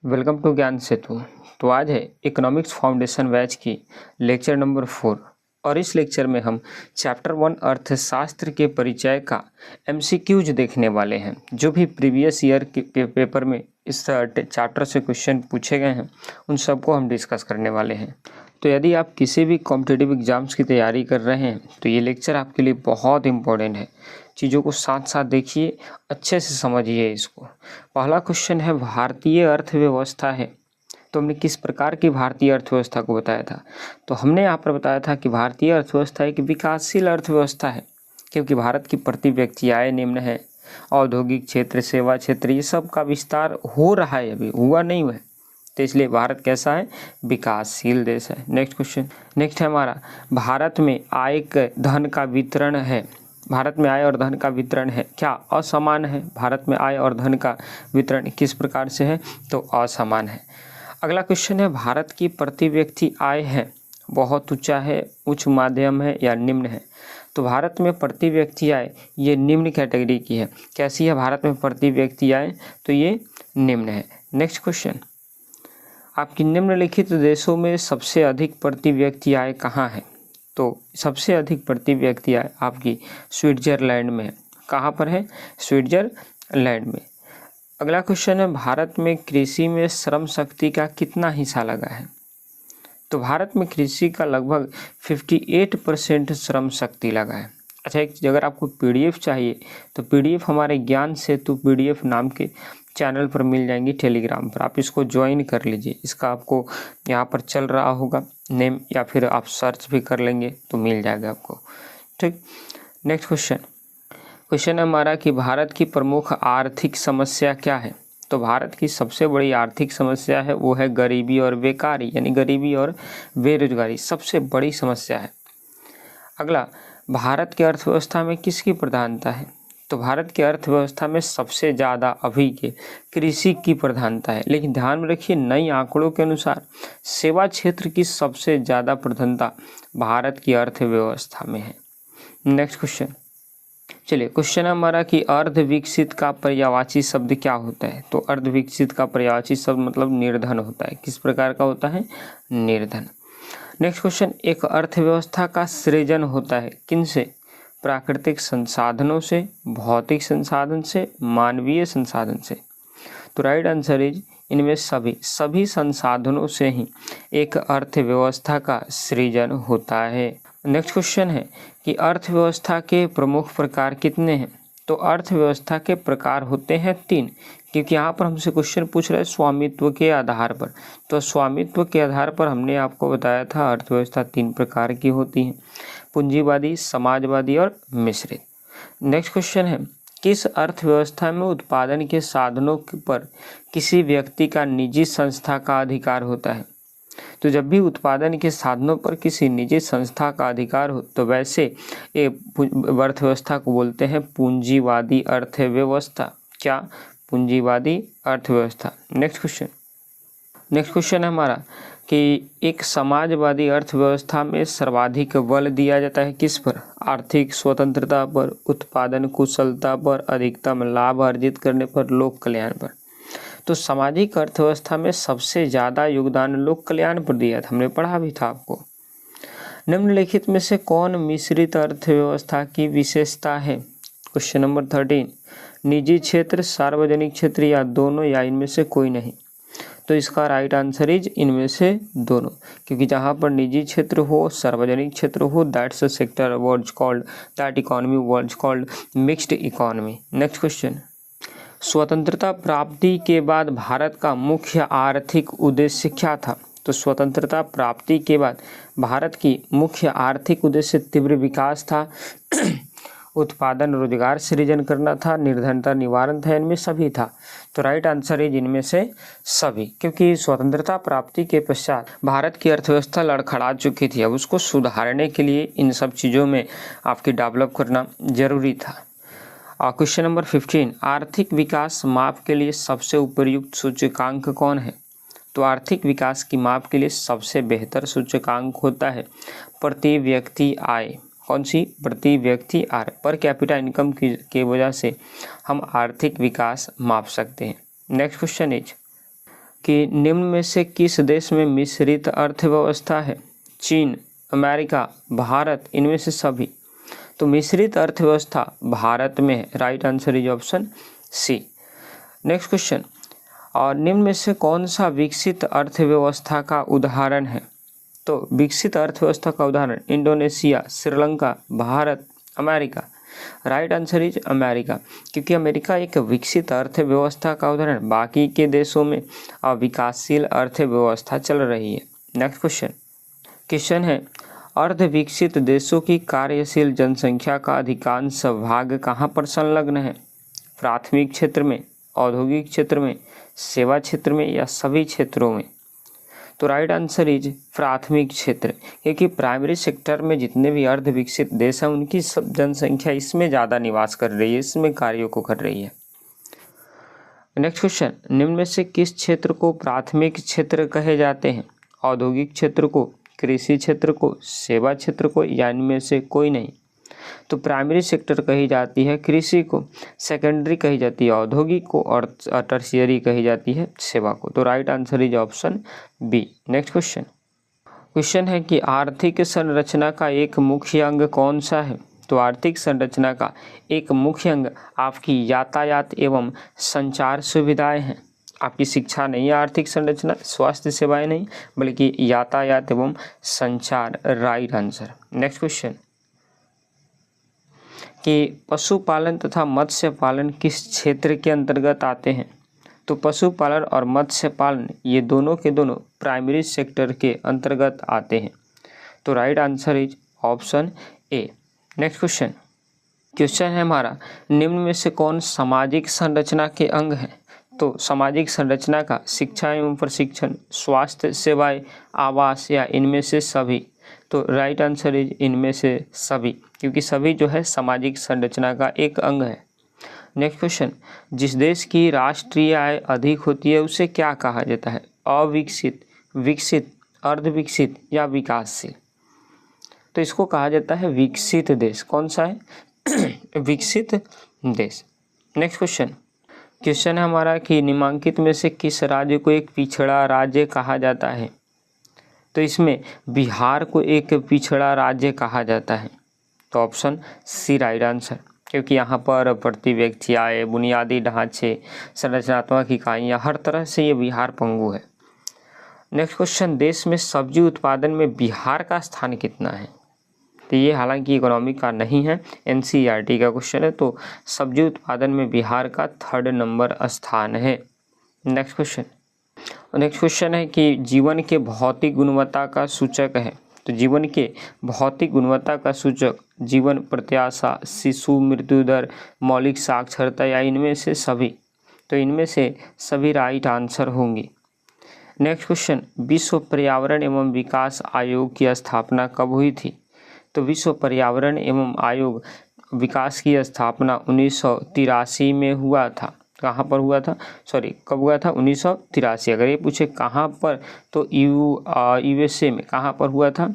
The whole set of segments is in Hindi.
वेलकम टू ज्ञान सेतु। तो आज है इकोनॉमिक्स फाउंडेशन बैच की लेक्चर नंबर 4 और इस लेक्चर में हम चैप्टर 1 अर्थशास्त्र के परिचय का एमसीक्यूज देखने वाले हैं। जो भी प्रीवियस ईयर के पेपर में इस चैप्टर से क्वेश्चन पूछे गए हैं उन सबको हम डिस्कस करने वाले हैं। तो यदि आप किसी भी कॉम्पिटिटिव एग्जाम्स की तैयारी कर रहे हैं तो ये लेक्चर आपके लिए बहुत इंपॉर्टेंट है। चीज़ों को साथ साथ देखिए, अच्छे से समझिए इसको। पहला क्वेश्चन है भारतीय अर्थव्यवस्था है, तो हमने किस प्रकार की भारतीय अर्थव्यवस्था को बताया था। तो हमने यहाँ पर बताया था कि भारतीय अर्थव्यवस्था एक विकासशील अर्थव्यवस्था है, क्योंकि भारत की प्रति व्यक्ति आय निम्न है। औद्योगिक क्षेत्र, सेवा क्षेत्र, ये सब का विस्तार हो रहा है, अभी हुआ नहीं हुआ है, तो इसलिए भारत कैसा है, विकासशील देश है। नेक्स्ट है हमारा भारत में आय धन का वितरण है। भारत में आय और धन का वितरण है क्या, असमान है। भारत में आय और धन का वितरण किस प्रकार से है, तो असमान है। अगला क्वेश्चन है भारत की प्रति व्यक्ति आय है बहुत ऊंचा है, उच्च, माध्यम है या निम्न है। तो भारत में प्रति व्यक्ति आय ये निम्न कैटेगरी की है। कैसी है भारत में प्रति व्यक्ति आय, तो ये निम्न है। नेक्स्ट क्वेश्चन, आपकी निम्नलिखित देशों में सबसे अधिक प्रति व्यक्ति आय कहाँ है। तो सबसे अधिक प्रति व्यक्ति आय आपकी स्विट्जरलैंड में है। कहाँ पर है, स्विट्जरलैंड में। अगला क्वेश्चन है भारत में कृषि में श्रम शक्ति का कितना हिस्सा लगा है। तो भारत में कृषि का लगभग 58% श्रम शक्ति लगा है। अच्छा, एक अगर आपको पीडीएफ चाहिए तो पीडीएफ हमारे ज्ञान सेतु पीडीएफ नाम के चैनल पर मिल जाएंगी टेलीग्राम पर, आप इसको ज्वाइन कर लीजिए। इसका आपको यहाँ पर चल रहा होगा नेम, या फिर आप सर्च भी कर लेंगे तो मिल जाएगा आपको। ठीक, नेक्स्ट क्वेश्चन है हमारा कि भारत की प्रमुख आर्थिक समस्या क्या है। तो भारत की सबसे बड़ी आर्थिक समस्या है वो है गरीबी और बेकारी, यानी गरीबी और बेरोजगारी सबसे बड़ी समस्या है। अगला, भारत की अर्थव्यवस्था में किसकी प्रधानता है। तो भारत की अर्थव्यवस्था में सबसे ज़्यादा अभी के कृषि की प्रधानता है, लेकिन ध्यान में रखिए नई आंकड़ों के अनुसार सेवा क्षेत्र की सबसे ज़्यादा प्रधानता भारत की अर्थव्यवस्था में है। नेक्स्ट क्वेश्चन, चलिए क्वेश्चन हमारा कि अर्ध विकसित का पर्यायवाची शब्द क्या होता है। तो अर्ध विकसित का पर्यायवाची शब्द मतलब निर्धन होता है। किस प्रकार का होता है, निर्धन। नेक्स्ट क्वेश्चन, एक अर्थव्यवस्था का सृजन होता है किनसे, प्राकृतिक संसाधनों से, भौतिक संसाधन से, मानवीय संसाधन से। तो राइट आंसर इज इनमें सभी संसाधनों से ही एक अर्थव्यवस्था का सृजन होता है। नेक्स्ट क्वेश्चन है कि अर्थव्यवस्था के प्रमुख प्रकार कितने हैं। तो अर्थव्यवस्था के प्रकार होते हैं 3, क्योंकि यहाँ पर हमसे क्वेश्चन पूछ रहे हैं स्वामित्व के आधार पर। तो स्वामित्व के आधार पर हमने आपको बताया था अर्थव्यवस्था 3 प्रकार की होती है, पूंजीवादी, समाजवादी और मिश्रित। नेक्स्ट क्वेश्चन है किस अर्थव्यवस्था में उत्पादन के साधनों पर किसी व्यक्ति का निजी संस्था का अधिकार होता है। तो जब भी उत्पादन के साधनों पर किसी निजी संस्था का अधिकार हो तो वैसे ये अर्थव्यवस्था को बोलते हैं पूंजीवादी अर्थव्यवस्था। क्या, पूंजीवादी अर्थव्यवस्था। नेक्स्ट क्वेश्चन है हमारा कि एक समाजवादी अर्थव्यवस्था में सर्वाधिक बल दिया जाता है किस पर, आर्थिक स्वतंत्रता पर, उत्पादन कुशलता पर, अधिकतम लाभ अर्जित करने पर, लोक कल्याण पर। तो सामाजिक अर्थव्यवस्था में सबसे ज़्यादा योगदान लोक कल्याण पर दिया था, हमने पढ़ा भी था आपको। निम्नलिखित में से कौन मिश्रित अर्थव्यवस्था की विशेषता है। क्वेश्चन नंबर 13, निजी क्षेत्र, सार्वजनिक क्षेत्र या दोनों या इनमें से कोई नहीं। तो इसका राइट आंसर इज इनमें से दोनों, क्योंकि जहाँ पर निजी क्षेत्र हो, सार्वजनिक क्षेत्र हो, that's a sector word called, that economy word called mixed economy. Next question, स्वतंत्रता प्राप्ति के बाद भारत का मुख्य आर्थिक उद्देश्य क्या था। तो स्वतंत्रता प्राप्ति के बाद भारत की मुख्य आर्थिक उद्देश्य तीव्र विकास था, उत्पादन, रोजगार सृजन करना था, निर्धनता निवारण था, इनमें सभी था। तो राइट आंसर है इनमें से सभी, क्योंकि स्वतंत्रता प्राप्ति के पश्चात भारत की अर्थव्यवस्था लड़खड़ा चुकी थी। अब उसको सुधारने के लिए इन सब चीज़ों में आपकी डेवलप करना जरूरी था। क्वेश्चन नंबर 15, आर्थिक विकास माप के लिए सबसे उपयुक्त सूचकांक कौन है। तो आर्थिक विकास की माप के लिए सबसे बेहतर सूचकांक होता है प्रति व्यक्ति आय। कौन सी, प्रति व्यक्ति आय, पर कैपिटा इनकम की वजह से हम आर्थिक विकास माप सकते हैं। नेक्स्ट क्वेश्चन इज कि निम्न में से किस देश में मिश्रित अर्थव्यवस्था है? चीन, अमेरिका, भारत, इनमें से सभी। तो मिश्रित अर्थव्यवस्था भारत में है। Right answer is option C. Next question, और निम्न में से कौन सा विकसित अर्थव्यवस्था का उदाहरण है? तो विकसित अर्थव्यवस्था का उदाहरण Indonesia, Sri Lanka, Bharat, America. Right answer is America, क्योंकि अमेरिका एक विकसित अर्थव्यवस्था का उदाहरण, बाकी के देशों में विकासशील अर्थव्यवस्था चल रही है। नेक्स्ट क्वेश्चन है, अर्ध विकसित देशों की कार्यशील जनसंख्या का अधिकांश भाग कहाँ पर संलग्न है? प्राथमिक क्षेत्र में, औद्योगिक क्षेत्र में, सेवा क्षेत्र में या सभी क्षेत्रों में? तो राइट आंसर इज प्राथमिक क्षेत्र, क्योंकि प्राइमरी सेक्टर में जितने भी अर्ध विकसित देश हैं उनकी सब जनसंख्या इसमें ज़्यादा निवास कर रही है, इसमें कार्यों को कर रही है। नेक्स्ट क्वेश्चन, निम्न में से किस क्षेत्र को प्राथमिक क्षेत्र कहे जाते हैं? औद्योगिक क्षेत्र को, कृषि क्षेत्र को, सेवा क्षेत्र को या इनमें से कोई नहीं? तो प्राइमरी सेक्टर कही जाती है कृषि को, सेकेंडरी कही जाती है औद्योगिक को और टर्शियरी कही जाती है सेवा को। तो right answer is option B. Next question है कि आर्थिक संरचना का एक मुख्य अंग कौन सा है? तो आर्थिक संरचना का एक मुख्य अंग आपकी यातायात एवं संचार सुविधाएं हैं। आपकी शिक्षा नहीं है आर्थिक संरचना, स्वास्थ्य सेवाएं नहीं, बल्कि यातायात एवं संचार। Right answer. नेक्स्ट क्वेश्चन कि पशुपालन तथा मत्स्य पालन किस क्षेत्र के अंतर्गत आते हैं? तो पशुपालन और मत्स्य पालन ये दोनों के दोनों प्राइमरी सेक्टर के अंतर्गत आते हैं। तो right answer is option A. Next question है हमारा, निम्न में से कौन सामाजिक संरचना के अंग है? तो सामाजिक संरचना का शिक्षा एवं प्रशिक्षण, स्वास्थ्य सेवाएं, आवास या इनमें से सभी? तो राइट आंसर इज इनमें से सभी, क्योंकि सभी जो है सामाजिक संरचना का एक अंग है। नेक्स्ट क्वेश्चन, जिस देश की राष्ट्रीय आय अधिक होती है उसे क्या कहा जाता है? अविकसित, विकसित, अर्धविकसित या विकासशील? तो इसको कहा जाता है विकसित देश। कौन सा है? विकसित देश। नेक्स्ट क्वेश्चन है हमारा कि निम्नलिखित में से किस राज्य को एक पिछड़ा राज्य कहा जाता है? तो इसमें बिहार को एक पिछड़ा राज्य कहा जाता है। तो ऑप्शन सी राइट आंसर, क्योंकि यहाँ पर प्रति व्यक्ति आय, बुनियादी ढांचे, संरचनात्मक इकाइयाँ, हर तरह से ये बिहार पंगु है। नेक्स्ट क्वेश्चन, देश में सब्जी उत्पादन में बिहार का स्थान कितना है? तो ये हालांकि इकोनॉमी का नहीं है, एनसीईआरटी का क्वेश्चन है। तो सब्जी उत्पादन में बिहार का 3rd नंबर स्थान है। नेक्स्ट क्वेश्चन है कि जीवन के भौतिक गुणवत्ता का सूचक है। तो जीवन के भौतिक गुणवत्ता का सूचक जीवन प्रत्याशा, शिशु मृत्यु दर, मौलिक साक्षरता या इनमें से सभी? तो इनमें से सभी राइट आंसर होंगे। नेक्स्ट क्वेश्चन, विश्व पर्यावरण एवं विकास आयोग की स्थापना कब हुई थी? तो विश्व पर्यावरण एवं आयोग विकास की स्थापना 1983 में हुआ था। कहाँ पर हुआ था? कब हुआ था? 1983। अगर ये पूछे कहाँ पर, तो यूएसए में। कहाँ पर हुआ था?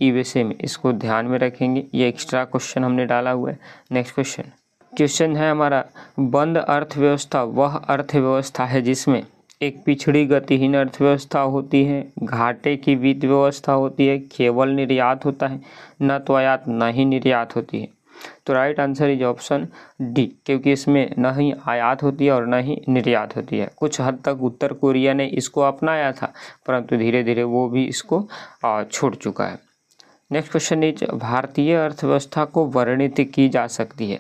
यूएसए में। इसको ध्यान में रखेंगे, ये एक्स्ट्रा क्वेश्चन हमने डाला हुआ है। नेक्स्ट क्वेश्चन है हमारा, बंद अर्थव्यवस्था वह अर्थव्यवस्था है जिसमें एक पिछड़ी गतिहीन अर्थव्यवस्था होती है, घाटे की वित्त व्यवस्था होती है, केवल निर्यात होता है, न तो आयात न ही निर्यात होती है। तो right answer is option D, क्योंकि इसमें न ही आयात होती है और न ही निर्यात होती है। कुछ हद तक उत्तर कोरिया ने इसको अपनाया था, परंतु धीरे धीरे वो भी इसको छोड़ चुका है। नेक्स्ट क्वेश्चन इज, भारतीय अर्थव्यवस्था को वर्णित की जा सकती है?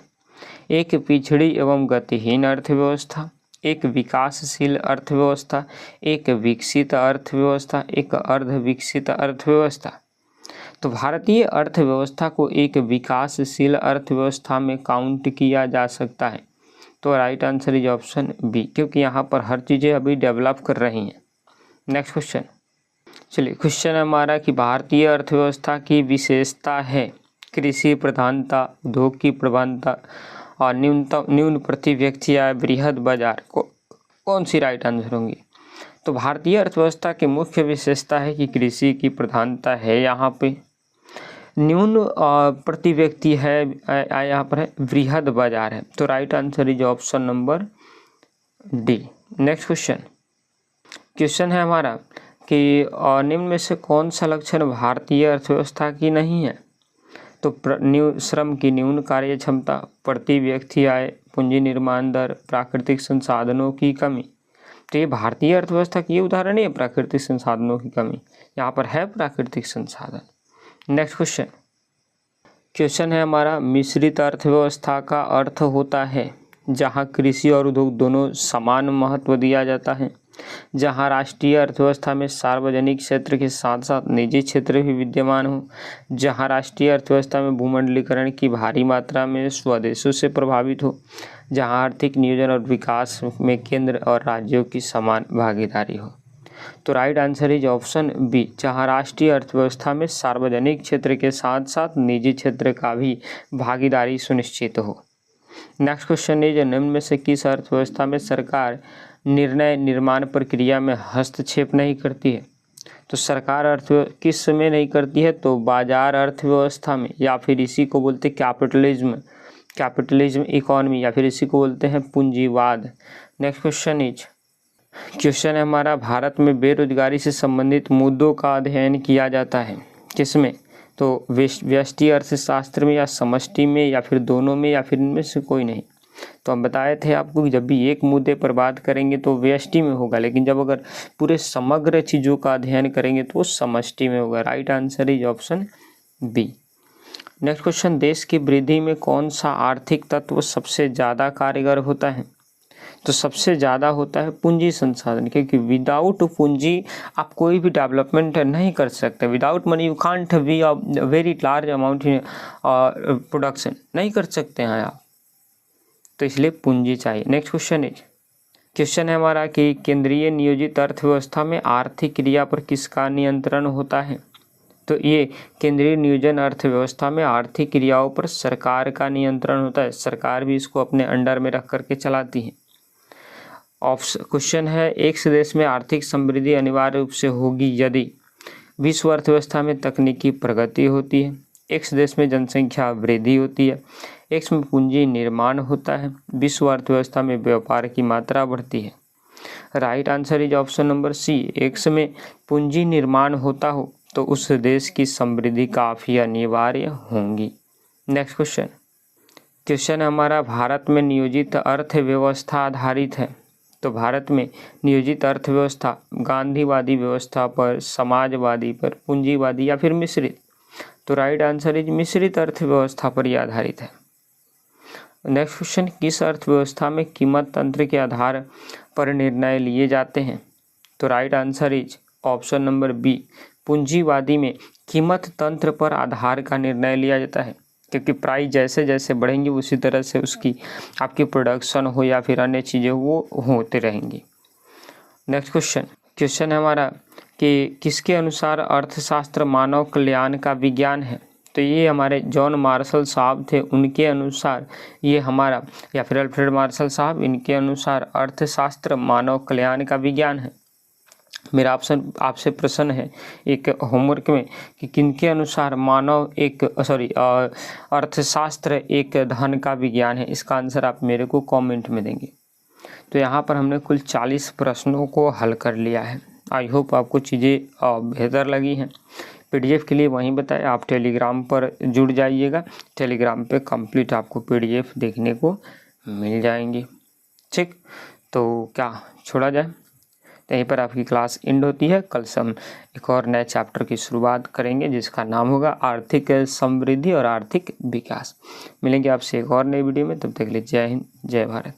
एक पिछड़ी एवं गतिहीन अर्थव्यवस्था, एक विकासशील अर्थव्यवस्था, एक विकसित अर्थव्यवस्था, एक अर्ध विकसित अर्थव्यवस्था। तो भारतीय अर्थव्यवस्था को एक विकासशील अर्थव्यवस्था में काउंट किया जा सकता है। तो right answer is option B, क्योंकि यहाँ पर हर चीज़ें अभी डेवलप कर रही हैं। नेक्स्ट क्वेश्चन, चलिए क्वेश्चन हमारा कि भारतीय अर्थव्यवस्था की विशेषता है कृषि प्रधानता, उद्योग की प्रधानता और न्यून प्रति व्यक्ति आय, बृहद बाजार को कौन सी राइट आंसर होंगी? तो भारतीय अर्थव्यवस्था की मुख्य विशेषता है कि कृषि की प्रधानता है, यहाँ पे न्यून प्रति व्यक्ति है, यहाँ पर है बृहद बाजार है। तो right answer is option number D. Next question है हमारा कि निम्न में से कौन सा लक्षण भारतीय अर्थव्यवस्था की नहीं है? तो श्रम की न्यून कार्य क्षमता, प्रति व्यक्ति आय, पूंजी निर्माण दर, प्राकृतिक संसाधनों की कमी। तो ये भारतीय अर्थव्यवस्था की उदाहरण है प्राकृतिक संसाधनों की कमी, यहाँ पर है प्राकृतिक संसाधन। नेक्स्ट क्वेश्चन है हमारा, मिश्रित अर्थव्यवस्था का अर्थ होता है जहाँ कृषि और उद्योग दोनों समान महत्व दिया जाता है, जहाँ राष्ट्रीय अर्थव्यवस्था में सार्वजनिक क्षेत्र के साथ साथ निजी क्षेत्र भी विद्यमान हो, जहाँ राष्ट्रीय अर्थव्यवस्था में भूमंडलीकरण की भारी मात्रा में स्वदेशों से प्रभावित हो, जहाँ आर्थिक नियोजन और विकास में केंद्र और राज्यों की समान भागीदारी हो। तो right answer is option B, जहाँ राष्ट्रीय अर्थव्यवस्था में सार्वजनिक क्षेत्र के साथ साथ निजी क्षेत्र का भी भागीदारी सुनिश्चित हो। नेक्स्ट क्वेश्चन इज, निम्न में से किस अर्थव्यवस्था में सरकार निर्णय निर्माण प्रक्रिया में हस्तक्षेप नहीं करती है? तो सरकार किस में नहीं करती है? तो बाजार अर्थव्यवस्था में, या फिर इसी को बोलते हैं कैपिटलिज्म इकोनॉमी, या फिर इसी को बोलते हैं पूंजीवाद। नेक्स्ट क्वेश्चन है हमारा, भारत में बेरोजगारी से संबंधित मुद्दों का अध्ययन किया जाता है किसमें? तो व्यष्टि अर्थशास्त्र में, या समष्टि में, या फिर दोनों में, या फिर इनमें से कोई नहीं। तो हम बताए थे आपको कि जब भी एक मुद्दे पर बात करेंगे तो व्यष्टि में होगा, लेकिन जब अगर पूरे समग्र चीज़ों का अध्ययन करेंगे तो वो समष्टि में होगा। Right answer is option B. Next question, देश की वृद्धि में कौन सा आर्थिक तत्व सबसे ज़्यादा कारगर होता है? तो सबसे ज़्यादा होता है पूंजी संसाधन, क्योंकि विदाउट पूंजी आप कोई भी डेवलपमेंट नहीं कर सकते। Without money you can't be a very large amount in production, नहीं कर सकते हैं आप, तो इसलिए पूंजी चाहिए। नेक्स्ट क्वेश्चन है हमारा कि केंद्रीय नियोजित अर्थव्यवस्था में आर्थिक क्रिया पर किसका नियंत्रण होता है? तो ये केंद्रीय नियोजन अर्थव्यवस्था में आर्थिक क्रियाओं पर सरकार का नियंत्रण होता है, सरकार भी इसको अपने अंडर में रख करके चलाती है। क्वेश्चन है, एक देश में आर्थिक समृद्धि अनिवार्य रूप से होगी यदि विश्व अर्थव्यवस्था में तकनीकी प्रगति होती है, एक देश में जनसंख्या वृद्धि होती है, एक में पूंजी निर्माण होता है, विश्व अर्थव्यवस्था में व्यापार की मात्रा बढ़ती है। Right answer is option number C, एक में पूंजी निर्माण होता हो तो उस देश की समृद्धि काफ़ी अनिवार्य होंगी। नेक्स्ट क्वेश्चन हमारा, भारत में नियोजित अर्थव्यवस्था आधारित है। तो भारत में नियोजित अर्थव्यवस्था गांधीवादी व्यवस्था पर, समाजवादी पर, पूंजीवादी, या फिर मिश्रित? तो राइट आंसर इज मिश्रित अर्थव्यवस्था पर यह आधारित है। नेक्स्ट क्वेश्चन, किस अर्थव्यवस्था में कीमत तंत्र के आधार पर निर्णय लिए जाते हैं? तो right answer is option number B, पूंजीवादी में कीमत तंत्र पर आधार का निर्णय लिया जाता है, क्योंकि प्राइस जैसे जैसे बढ़ेंगे उसी तरह से उसकी आपकी प्रोडक्शन हो या फिर अन्य चीज़ें वो होते रहेंगी। नेक्स्ट क्वेश्चन है हमारा कि किसके अनुसार अर्थशास्त्र मानव कल्याण का विज्ञान है? तो ये हमारे जॉन मार्शल साहब थे, उनके अनुसार ये हमारा, या फिर अल्फ्रेड मार्शल साहब, इनके अनुसार अर्थशास्त्र मानव कल्याण का विज्ञान है। मेरा आपसे प्रश्न है एक होमवर्क में कि किनके अनुसार अर्थशास्त्र एक धन का विज्ञान है? इसका आंसर आप मेरे को कमेंट में देंगे। तो यहाँ पर हमने कुल 40 प्रश्नों को हल कर लिया है। आई होप आपको चीज़ें बेहतर लगी हैं। पीडीएफ के लिए वहीं बताएं, आप टेलीग्राम पर जुड़ जाइएगा, टेलीग्राम पे कंप्लीट आपको पीडीएफ देखने को मिल जाएंगी। ठीक, तो क्या छोड़ा जाए? यहीं पर आपकी क्लास एंड होती है। कल से हम एक और नए चैप्टर की शुरुआत करेंगे जिसका नाम होगा आर्थिक समृद्धि और आर्थिक विकास। मिलेंगे आपसे एक और नई वीडियो में, तब तक के लिए जय हिंद, जय भारत।